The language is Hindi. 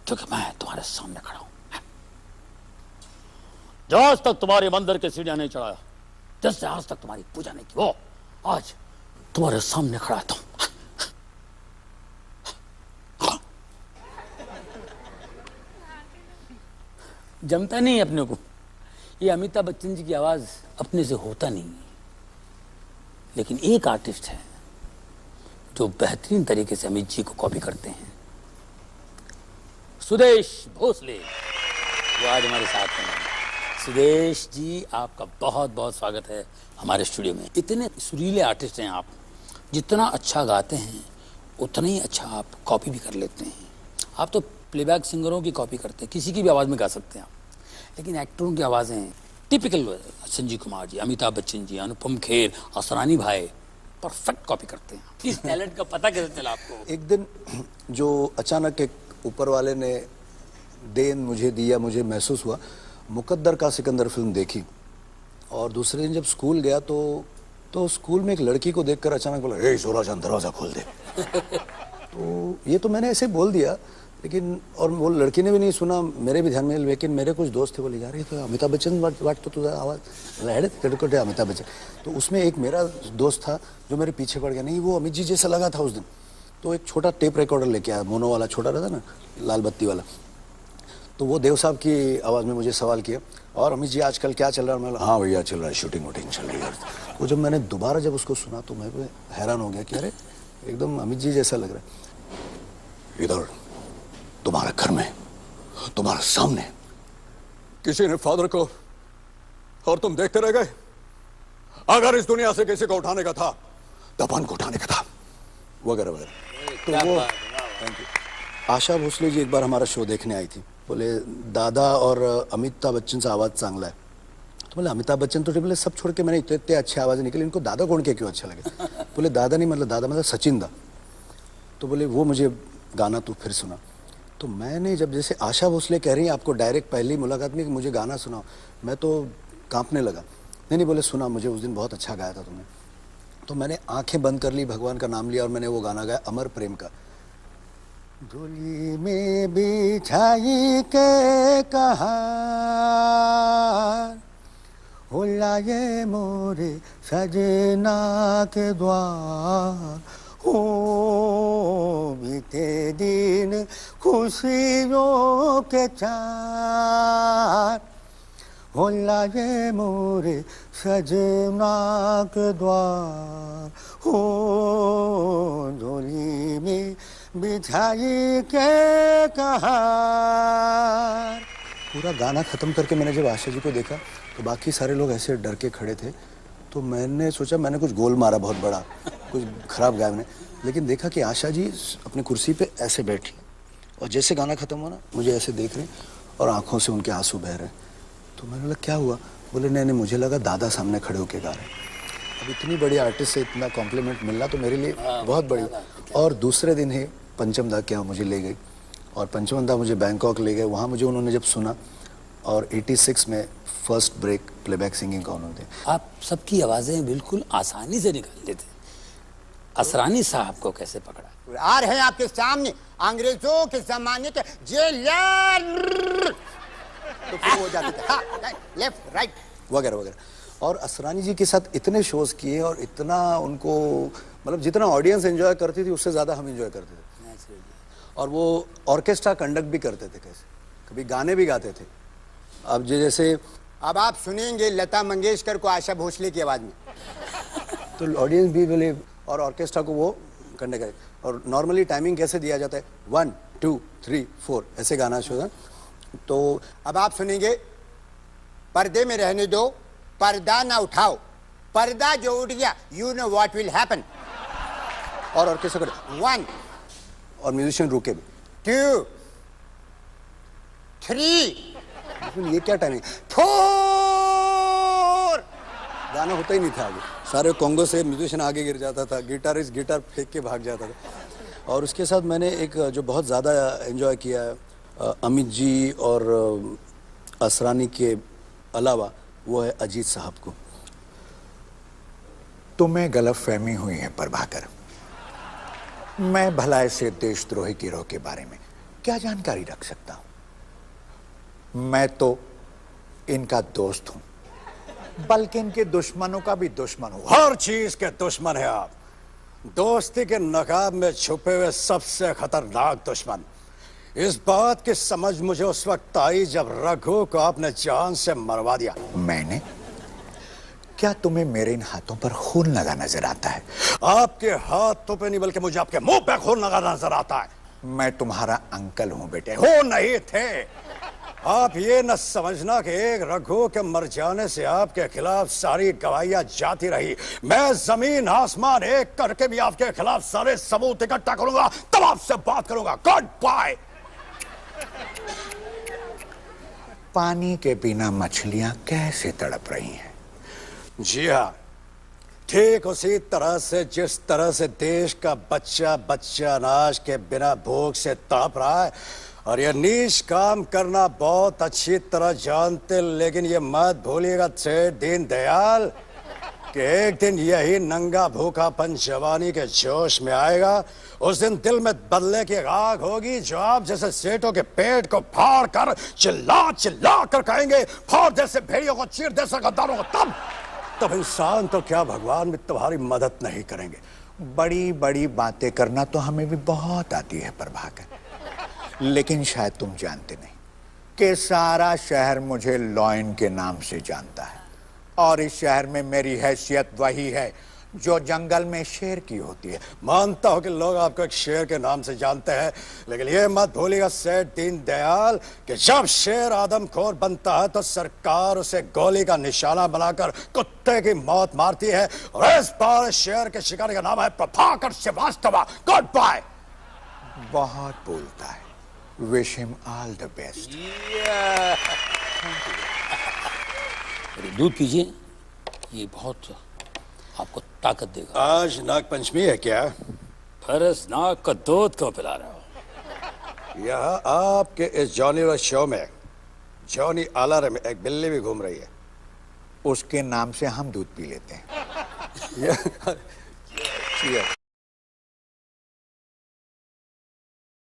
क्योंकि मैं तुम्हारे सामने खड़ा हूं। जो आज तक तुम्हारे मंदिर के सीढ़ियां नहीं चढ़ाया, जिससे आज तक तुम्हारी पूजा नहीं की, वो आज तुम्हारे सामने खड़ा था। जमता नहीं अपने को। ये अमिताभ बच्चन जी की आवाज अपने से होता नहीं। लेकिन एक आर्टिस्ट है जो बेहतरीन तरीके से अमित जी को कॉपी करते हैं, सुदेश भोसले, वो आज हमारे साथ हैं। सुदेश जी, आपका बहुत बहुत स्वागत है हमारे स्टूडियो में। इतने सुरीले आर्टिस्ट हैं आप, जितना अच्छा गाते हैं उतना ही अच्छा आप कॉपी भी कर लेते हैं। आप तो प्लेबैक सिंगरों की कॉपी करते हैं, किसी की भी आवाज़ में गा सकते हैं आप, लेकिन एक्टरों की आवाज़ें टिपिकल संजीव कुमार जी, अमिताभ बच्चन जी, अनुपम खेर, असरानी भाई परफेक्ट कॉपी करते हैं। इस टैलेंट का पता कैसे चला आपको? एक दिन जो अचानक एक ऊपर वाले ने देन मुझे दिया, मुझे महसूस हुआ। मुकद्दर का सिकंदर फिल्म देखी और दूसरे दिन जब स्कूल गया तो स्कूल में एक लड़की को देखकर अचानक बोला, ए जोराजान दरवाजा खोल दे। तो ये तो मैंने ऐसे बोल दिया, लेकिन और वो लड़की ने भी नहीं सुना, मेरे भी ध्यान में। लेकिन मेरे कुछ दोस्त थे, बोले यार ये तो अमिताभ बच्चन वाट तो तुझा आवाज़ अमिताभ बच्चन। तो उसमें एक मेरा दोस्त था जो मेरे पीछे पड़ गया, नहीं वो अमित जी जैसा लगा था उस दिन। तो एक छोटा टेप रिकॉर्डर लेके आया, मोनो वाला छोटा रहता ना, लाल बत्ती वाला। तो वो देव साहब की आवाज़ में मुझे सवाल किया, और अमित जी आजकल क्या चल रहा है? मैं हाँ भैया चल रहा है, शूटिंग वूटिंग चल रही है। तो जब मैंने दोबारा जब उसको सुना तो मैं हैरान हो गया कि अरे एकदम अमित जी जैसा लग रहा है। इधर तुम्हारे घर में, तुम्हारे सामने किसी ने फादर को, और तुम देखते रह गए। अगर इस दुनिया से किसी को उठाने का था, दफन को उठाने का था, वगैरह वगैरह। तो वो थैंक यू। आशा भोसले जी एक बार हमारा शो देखने आई थी, बोले दादा और अमिताभ बच्चन से आवाज़ चांगला है। तो बोले अमिताभ बच्चन तो बोले सब छोड़ के मैंने इतने अच्छे आवाज़ निकली, इनको दादा कौन के क्यों अच्छा लगे? बोले दादा नहीं, मतलब दादा मतलब सचिन दा। तो बोले वो मुझे गाना तू फिर सुना। तो मैंने जब जैसे आशा भोसले कह रही हैं आपको डायरेक्ट पहली मुलाकात में कि मुझे गाना सुनाओ, मैं तो कांपने लगा। नहीं बोले सुना, मुझे उस दिन बहुत अच्छा गाया था तुमने। तो मैंने आंखें बंद कर ली, भगवान का नाम लिया और मैंने वो गाना गाया, अमर प्रेम का। डोली में बिछाई के कहा हो लाए मोरे सजना के द्वार, हो बीते दिन खुशियों के चार, हो लाए मोरे सजना के द्वार, हो डोली में बिछाई के कहा। पूरा गाना खत्म करके मैंने जब आशा जी को देखा तो बाकी सारे लोग ऐसे डर के खड़े थे। तो मैंने सोचा मैंने कुछ गोल मारा बहुत बड़ा, कुछ खराब गाया मैंने। लेकिन देखा कि आशा जी अपनी कुर्सी पे ऐसे बैठी और जैसे गाना खत्म हुआ ना, मुझे ऐसे देख रहे और आंखों से उनके आंसू बह रहे। तो मैंने बोला क्या हुआ? बोले नहीं मुझे लगा दादा सामने खड़े होके गा रहे। अब इतनी बड़ी आर्टिस्ट से इतना कॉम्प्लीमेंट मिलना तो मेरे लिए बहुत बड़ी। और दूसरे दिन ही पंचम दा के यहाँ मुझे ले गई और पंचम दा मुझे बैंकॉक ले गए। वहाँ मुझे उन्होंने जब सुना और 86 में फर्स्ट ब्रेक प्लेबैक सिंगिंग का उन्होंने थे। आप सबकी आवाज़ें बिल्कुल आसानी से निकाल लेते। असरानी साहब को कैसे पकड़ा? आ रहे हैं आपके सामने अंग्रेजों के जमाने के जेलर, तो फिर हो जाते थे, हाँ, लेफ्ट राइट वगैरह वगैरह। और असरानी जी के साथ इतने शोज किए और इतना उनको, मतलब जितना ऑडियंस एंजॉय करती थी उससे ज़्यादा हम एंजॉय करते थे। और वो ऑर्केस्ट्रा कंडक्ट भी करते थे, कैसे कभी गाने भी गाते थे। अब जैसे अब आप सुनेंगे लता मंगेशकर को आशा भोसले की आवाज़ में, तो ऑडियंस भी बोले और ऑर्केस्ट्रा को वो कंडक्ट करे। और नॉर्मली टाइमिंग कैसे दिया जाता है, 1 2 3 4 ऐसे गाना शो है। तो अब आप सुनेंगे पर्दे में रहने दो, पर्दा ना उठाओ, पर्दा जो उठ गया you know what will happen. और ऑर्केस्ट्रा करे 1 और म्यूजिशियन रुके भी 2 3 ये क्या टाइमिंग, 4 गाना होता ही नहीं था आगे। सारे कॉन्गो से म्यूजिशियन आगे गिर जाता था, गिटारिस्ट गिटार फेंक के भाग जाता था। और उसके साथ मैंने एक जो बहुत ज़्यादा एंजॉय किया है अमित जी और असरानी के अलावा, वो है अजीत साहब को। तुम्हें गलतफहमी हुई है प्रभाकर। मैं भला ऐसे देशद्रोही गिरोह के बारे में क्या जानकारी रख सकता हूं? मैं तो इनका दोस्त हूं, बल्कि इनके दुश्मनों का भी दुश्मन हूं। हर चीज के दुश्मन है आप, दोस्ती के नकाब में छुपे हुए सबसे खतरनाक दुश्मन। इस बात की समझ मुझे उस वक्त आई जब रघु को आपने जान से मरवा दिया। मैंने? क्या तुम्हें मेरे इन हाथों पर खून लगा नजर आता है? आपके हाथों पे नहीं बल्कि मुझे आपके मुंह पे खून लगा नजर आता है। मैं तुम्हारा अंकल हूं बेटे। हो नहीं थे। आप ये न समझना कि एक रघु के मर जाने से आपके खिलाफ सारी गवाहियां जाती रही। मैं जमीन आसमान एक करके भी आपके खिलाफ सारे सबूत इकट्ठा करूंगा, तब आपसे बात करूंगा। Good bye. पानी के बिना मछलियां कैसे तड़प रही हैं? जी हाँ, ठीक उसी तरह से जिस तरह से देश का बच्चा बच्चा अनाज के बिना भूख से तड़प रहा है। और ये नीच काम करना बहुत अच्छी तरह जानते, लेकिन ये मत भूलिएगा सेठ दीनदयाल कि एक दिन यही नंगा भूखापन जवानी के जोश में आएगा। उस दिन दिल में बदले की आग होगी जो आप जैसे सेठों के पेट को फाड़ कर चिल्ला चिल्ला कर कहेंगे, फाड़ जैसे भेड़ियों को, चीर जैसे गद्दारों को। तब इंसान तो क्या भगवान भी तुम्हारी मदद नहीं करेंगे। बड़ी बड़ी बातें करना तो हमें भी बहुत आती है प्रभाकर, लेकिन शायद तुम जानते नहीं कि सारा शहर मुझे लॉयन के नाम से जानता है, और इस शहर में मेरी हैसियत वही है जो जंगल में शेर की होती है। मानता हूं कि लोग आपको एक शेर के नाम से जानते हैं, लेकिन ये मत भूलिएगा सेठ दीनदयाल कि जब शेर आदमखोर बनता है तो सरकार उसे गोली का निशाना बनाकर कुत्ते की मौत मारती है। और इस बार शेर के शिकारी का नाम है प्रभाकर श्रीवास्तव। Good bye. बहुत बोलता है। Wish him all the best. दूध पीजिए, ये बहुत आपको ताकत देगा। आज नाग पंचमी है क्या? फरस नाग का दूध क्यों पिला रहे हो? यहाँ आपके इस जॉनी रो शो में जॉनी आलर में एक बिल्ली भी घूम रही है। उसके नाम से हम दूध पी लेते हैं। Cheers.